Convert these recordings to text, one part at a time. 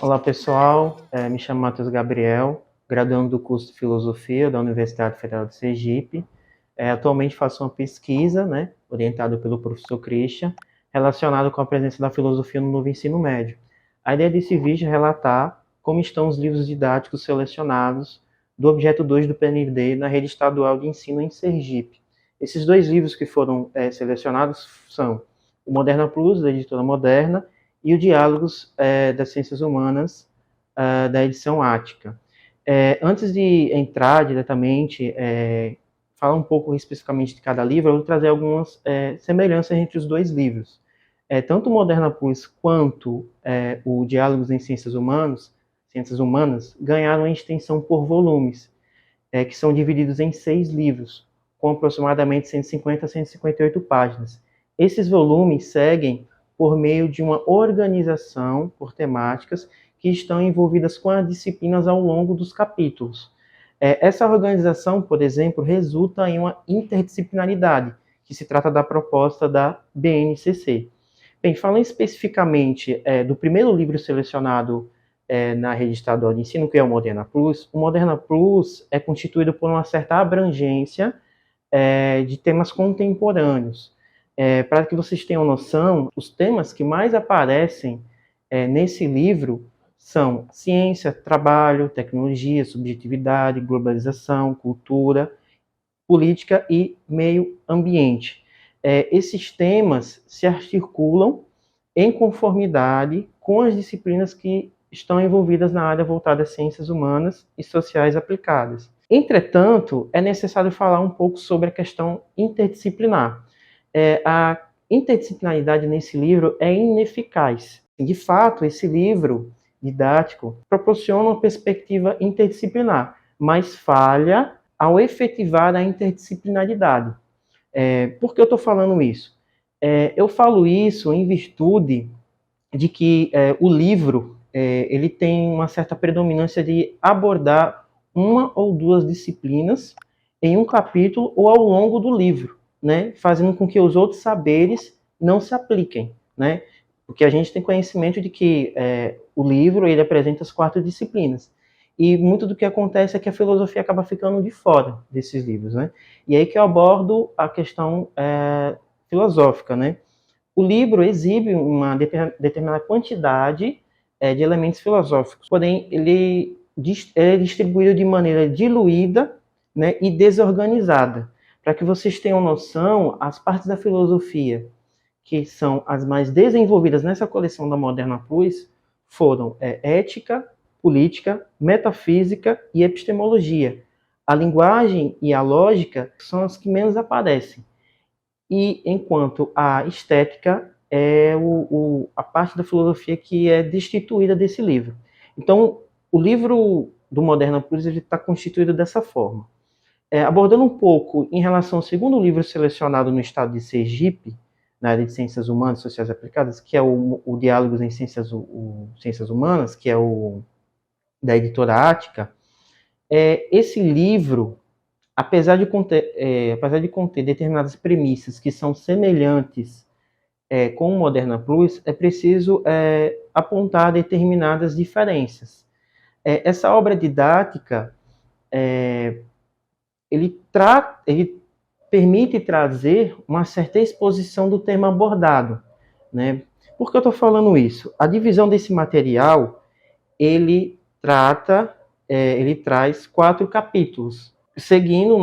Olá pessoal, me chamo Matheus Gabriel, graduando do curso de Filosofia da Universidade Federal de Sergipe. Atualmente faço uma pesquisa, orientada pelo professor Christian, relacionada com a presença da filosofia no novo ensino médio. A ideia desse vídeo é relatar como estão os livros didáticos selecionados do objeto 2 do PND na rede estadual de ensino em Sergipe. Esses dois livros que foram selecionados são o Moderna Plus, da editora Moderna, e o Diálogos das Ciências Humanas, da edição Ática. Antes de entrar diretamente, falar um pouco especificamente de cada livro, eu vou trazer algumas semelhanças entre os dois livros. Tanto o Moderna Plus quanto o Diálogos em Ciências Humanas ganharam a extensão por volumes, que são divididos em 6 livros, com aproximadamente 150 a 158 páginas. Esses volumes seguem por meio de uma organização por temáticas que estão envolvidas com as disciplinas ao longo dos capítulos. Essa organização, por exemplo, resulta em uma interdisciplinaridade, que se trata da proposta da BNCC. Bem, falando especificamente do primeiro livro selecionado na rede estadual de ensino, que é o Moderna Plus é constituído por uma certa abrangência de temas contemporâneos. Para que vocês tenham noção, os temas que mais aparecem nesse livro são ciência, trabalho, tecnologia, subjetividade, globalização, cultura, política e meio ambiente. Esses temas se articulam em conformidade com as disciplinas que estão envolvidas na área voltada às ciências humanas e sociais aplicadas. Entretanto, é necessário falar um pouco sobre a questão interdisciplinar. A interdisciplinaridade nesse livro é ineficaz. De fato, esse livro didático proporciona uma perspectiva interdisciplinar, mas falha ao efetivar a interdisciplinaridade. Por que eu estou falando isso? Eu falo isso em virtude de que o livro ele tem uma certa predominância de abordar uma ou duas disciplinas em um capítulo ou ao longo do livro, fazendo com que os outros saberes não se apliquem, porque a gente tem conhecimento de que o livro ele apresenta as 4 disciplinas, e muito do que acontece é que a filosofia acaba ficando de fora desses livros, E aí que eu abordo a questão filosófica, O livro exibe uma determinada quantidade de elementos filosóficos, porém ele é distribuído de maneira diluída, e desorganizada. Para que vocês tenham noção, as partes da filosofia que são as mais desenvolvidas nessa coleção da Moderna Plus foram ética, política, metafísica e epistemologia. A linguagem e a lógica são as que menos aparecem. E enquanto a estética é a parte da filosofia que é destituída desse livro. Então, o livro do Moderna Plus está constituído dessa forma. Abordando um pouco em relação ao segundo livro selecionado no estado de Sergipe, na área de Ciências Humanas e Sociais Aplicadas, que é o Diálogos em Ciências Humanas, que é o da editora Ática, esse livro, apesar de conter determinadas premissas que são semelhantes com o Moderna Plus, é preciso apontar determinadas diferenças. Essa obra didática, ele permite trazer uma certa exposição do tema abordado, Por que eu estou falando isso? A divisão desse material, ele traz 4 capítulos, seguindo,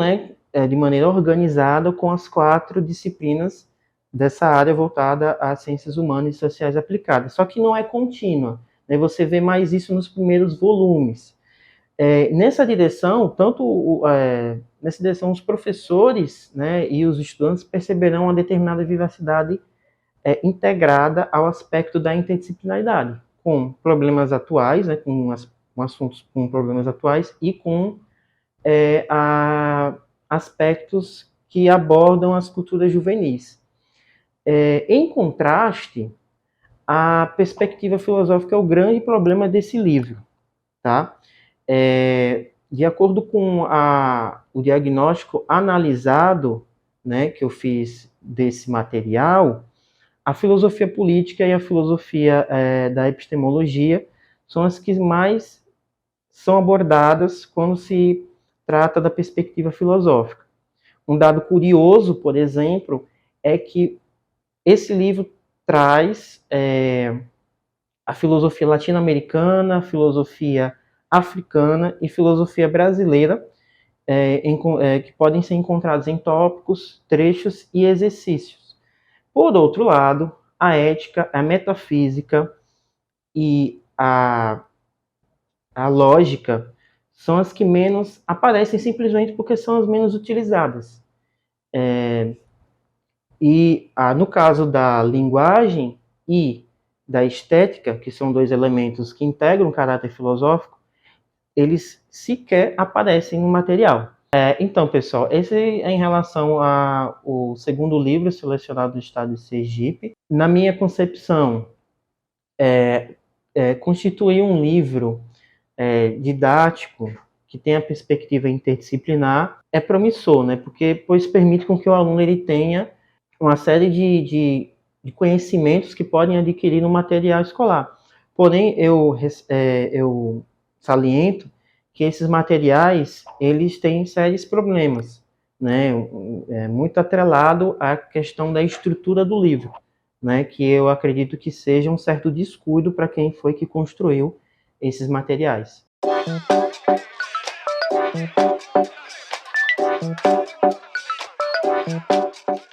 de maneira organizada com as 4 disciplinas dessa área voltada às ciências humanas e sociais aplicadas. Só que não é contínua, Você vê mais isso nos primeiros volumes. Nessa direção, os professores, e os estudantes perceberão uma determinada vivacidade integrada ao aspecto da interdisciplinaridade, com problemas atuais, com assuntos com problemas atuais e com aspectos que abordam as culturas juvenis. Em contraste, a perspectiva filosófica é o grande problema desse livro, tá? De acordo com o diagnóstico analisado né, que eu fiz desse material, a filosofia política e a filosofia da epistemologia são as que mais são abordadas quando se trata da perspectiva filosófica. Um dado curioso, por exemplo, é que esse livro traz a filosofia latino-americana, a filosofia africana e filosofia brasileira, que podem ser encontrados em tópicos, trechos e exercícios. Por outro lado, a ética, a metafísica e a lógica são as que menos aparecem simplesmente porque são as menos utilizadas. No caso da linguagem e da estética, que são dois elementos que integram o caráter filosófico, eles sequer aparecem no material. Então, pessoal, esse é em relação ao segundo livro selecionado do estado de Sergipe. Na minha concepção, constituir um livro didático que tenha perspectiva interdisciplinar é promissor, né? Pois permite com que o aluno ele tenha uma série de conhecimentos que podem adquirir no material escolar. Porém, eu saliento que esses materiais eles têm sérios problemas, né? Muito atrelado à questão da estrutura do livro, né? Que eu acredito que seja um certo descuido para quem foi que construiu esses materiais.